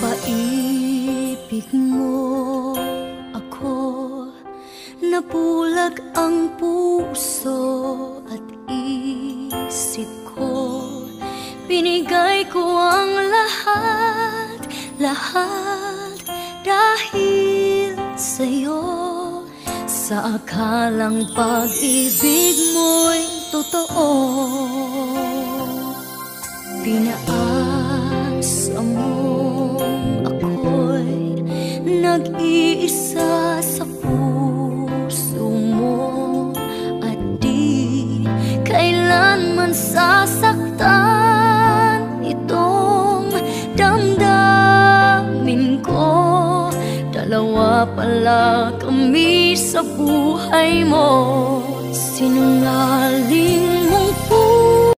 paibig mo ako, nabulag ang puso at isip ko. Binigay ko ang lahat, lahat dahil sa'yo. Sa akalang pag-ibig mo'y totoo, pinaasa mong ako'y nag-iisa sa puso mo, at di kailanman sasaktan itong damdamin ko. Dalawa pala kami sa buhay mo, sinungaling